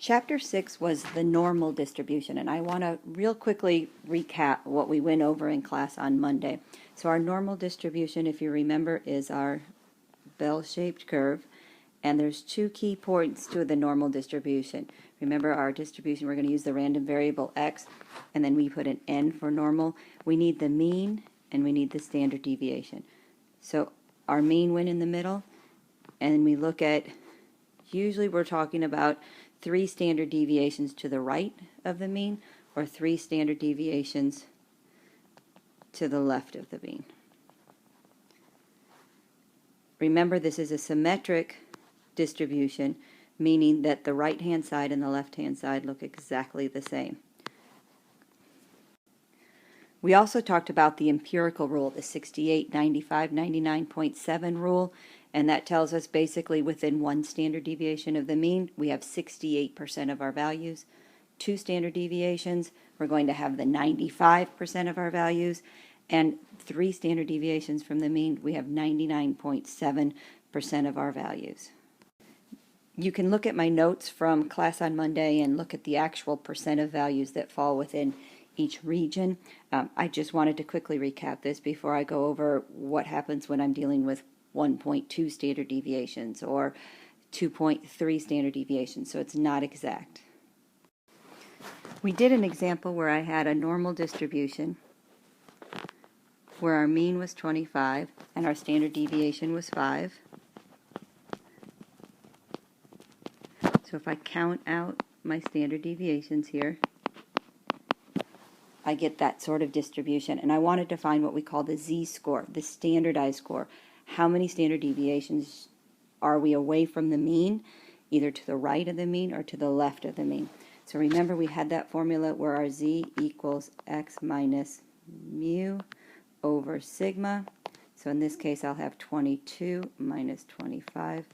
Chapter 6 was the normal distribution, and I want to real quickly recap what we went over in class on Monday. So our normal distribution, if you remember, is our bell-shaped curve, and there's two key points to the normal distribution. Remember our distribution, we're going to use the random variable x, and then we put an n for normal. We need the mean, and we need the standard deviation. So our mean went in the middle, and we look at, usually we're talking about 3 standard deviations to the right of the mean, or 3 standard deviations to the left of the mean. Remember, this is a symmetric distribution, meaning that the right-hand side and the left-hand side look exactly the same. We also talked about the empirical rule, the 68, 95, 99.7 rule, and that tells us basically within 1 standard deviation of the mean, we have 68% of our values. 2 standard deviations, we're going to have the 95% of our values, and 3 standard deviations from the mean, we have 99.7% of our values. You can look at my notes from class on Monday and look at the actual percent of values that fall within each region. I just wanted to quickly recap this before I go over what happens when I'm dealing with 1.2 standard deviations or 2.3 standard deviations, so it's not exact. We did an example where I had a normal distribution where our mean was 25 and our standard deviation was 5. So if I count out my standard deviations here, I get that sort of distribution. And I wanted to find what we call the z-score, the standardized score. How many standard deviations are we away from the mean, either to the right of the mean or to the left of the mean? So remember, we had that formula where our z equals x minus mu over sigma. So in this case, I'll have 22 minus 25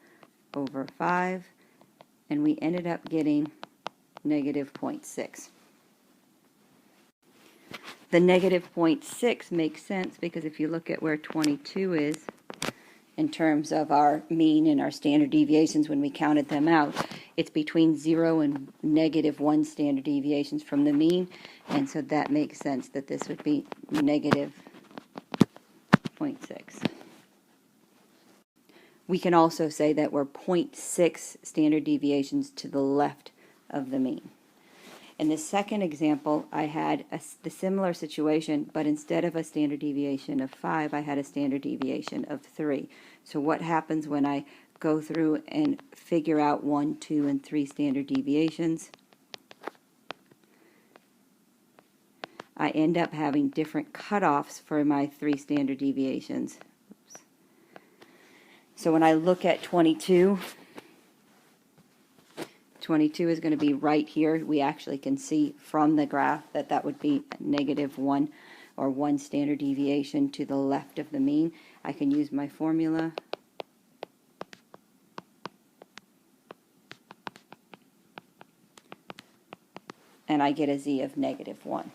over 5. And we ended up getting negative 0.6. The negative 0.6 makes sense because if you look at where 22 is in terms of our mean and our standard deviations when we counted them out, it's between 0 and negative 1 standard deviations from the mean, and so that makes sense that this would be negative 0.6. We can also say that we're 0.6 standard deviations to the left of the mean. In the second example, I had the similar situation, but instead of a standard deviation of 5, I had a standard deviation of 3. So what happens when I go through and figure out 1, 2, and 3 standard deviations? I end up having different cutoffs for my 3 standard deviations. Oops. So when I look at 22 is going to be right here. We actually can see from the graph that that would be negative 1 or 1 standard deviation to the left of the mean. I can use my formula. And I get a z of negative 1.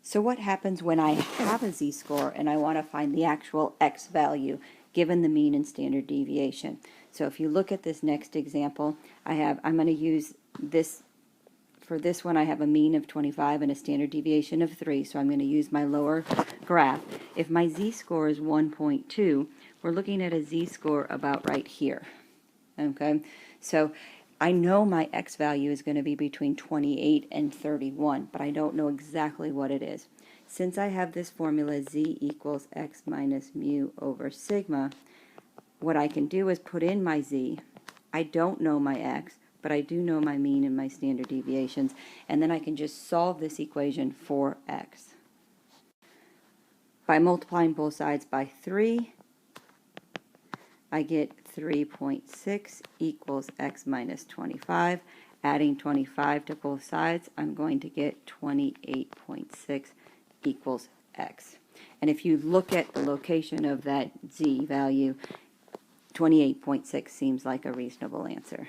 So what happens when I have a z-score and I want to find the actual x value given the mean and standard deviation? So if you look at this next example, I'm going to use this, for this one I have a mean of 25 and a standard deviation of 3, so I'm going to use my lower graph. If my z-score is 1.2, we're looking at a z-score about right here. Okay, so I know my x value is going to be between 28 and 31, but I don't know exactly what it is. Since I have this formula z equals x minus mu over sigma, what I can do is put in my z. I don't know my x, but I do know my mean and my standard deviations, and then I can just solve this equation for x. By multiplying both sides by 3, I get 3.6 equals x minus 25. Adding 25 to both sides, I'm going to get 28.6 equals x. And if you look at the location of that z value, 28.6 seems like a reasonable answer.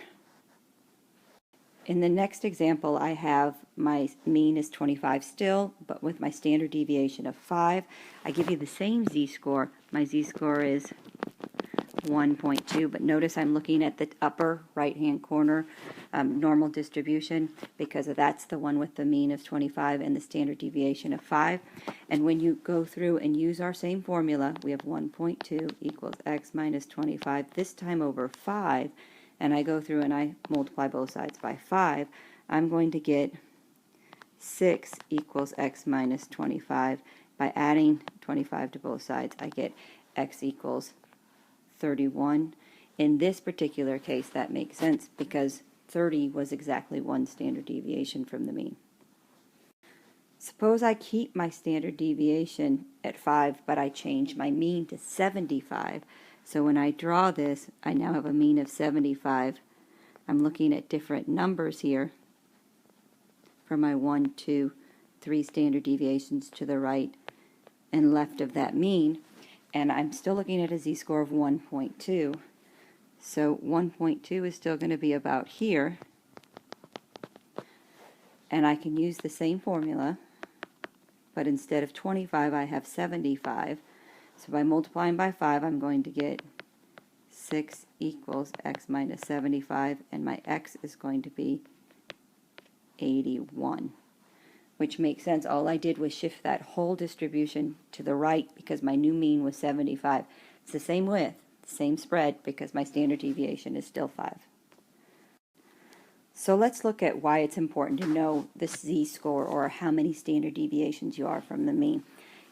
In the next example, I have my mean is 25 still, but with my standard deviation of 5. I give you the same z-score. My z-score is 1.2, but notice I'm looking at the upper right-hand corner normal distribution because that's the one with the mean of 25 and the standard deviation of 5. And when you go through and use our same formula, we have 1.2 equals x minus 25, this time over 5, and I go through and I multiply both sides by 5, I'm going to get 6 equals x minus 25. By adding 25 to both sides, I get x equals 31. In this particular case, that makes sense because 30 was exactly one standard deviation from the mean. Suppose I keep my standard deviation at 5, but I change my mean to 75. So when I draw this, I now have a mean of 75. I'm looking at different numbers here for my 1, 2, 3 standard deviations to the right and left of that mean, and I'm still looking at a z-score of 1.2. So 1.2 is still going to be about here, and I can use the same formula, but instead of 25 I have 75. So by multiplying by 5 I'm going to get 6 equals x minus 75, and my x is going to be 81. Which makes sense. All I did was shift that whole distribution to the right because my new mean was 75. It's the same width, same spread, because my standard deviation is still 5. So let's look at why it's important to know the z-score, or how many standard deviations you are from the mean.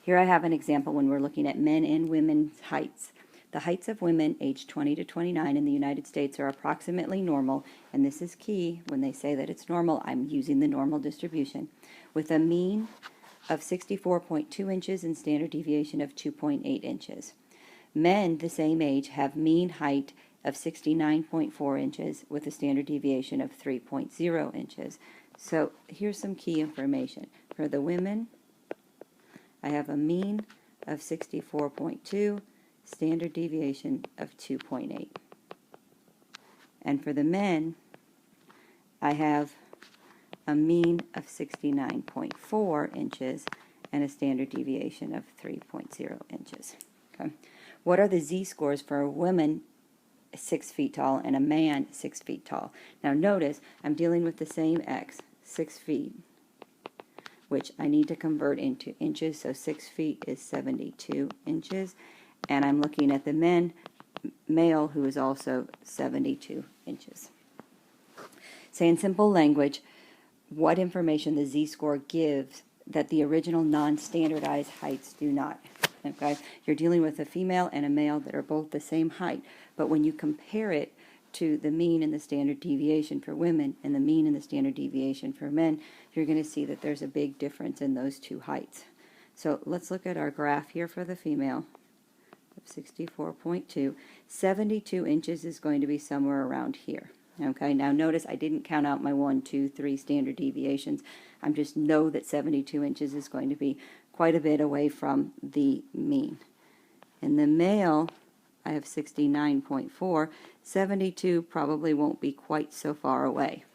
Here I have an example when we're looking at men and women's heights. The heights of women aged 20 to 29 in the United States are approximately normal, and this is key. When they say that it's normal, I'm using the normal distribution, with a mean of 64.2 inches and standard deviation of 2.8 inches. Men the same age have mean height of 69.4 inches with a standard deviation of 3.0 inches. So here's some key information. For the women, I have a mean of 64.2, standard deviation of 2.8. And for the men, I have a mean of 69.4 inches and a standard deviation of 3.0 inches. Okay. What are the z-scores for a woman 6 feet tall and a man 6 feet tall? Now notice I'm dealing with the same x, 6 feet, which I need to convert into inches, so 6 feet is 72 inches. And I'm looking at the male, who is also 72 inches. Say in simple language, what information the z-score gives that the original non-standardized heights do not. Okay, you're dealing with a female and a male that are both the same height, but when you compare it to the mean and the standard deviation for women and the mean and the standard deviation for men, you're going to see that there's a big difference in those two heights. So let's look at our graph here for the female of 64.2. 72 inches is going to be somewhere around here. Okay, now notice I didn't count out my 1, 2, 3 standard deviations. I just know that 72 inches is going to be quite a bit away from the mean. In the male, I have 69.4. 72 probably won't be quite so far away.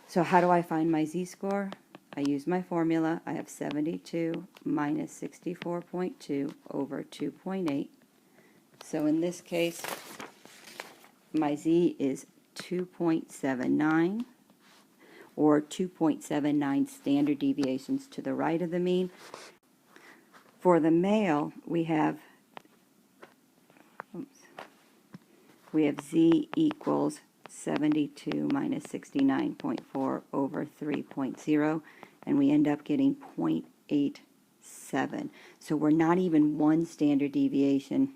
So how do I find my z-score? I use my formula. I have 72 minus 64.2 over 2.8. So in this case, my z is 2.79, or 2.79 standard deviations to the right of the mean. For the male, we have z equals 72 minus 69.4 over 3.0, and we end up getting 0.87. So we're not even one standard deviation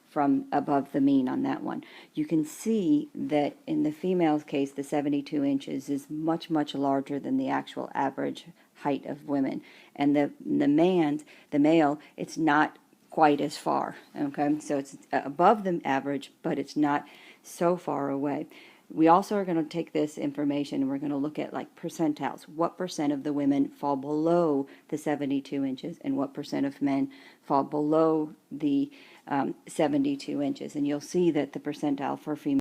from above the mean on that one. You can see that in the female's case, the 72 inches is much, much larger than the actual average height of women. And the male, it's not quite as far. Okay, so it's above the average, but it's not so far away. We also are going to take this information and we're going to look at like percentiles. What percent of the women fall below the 72 inches and what percent of men fall below the 72 inches. And you'll see that the percentile for female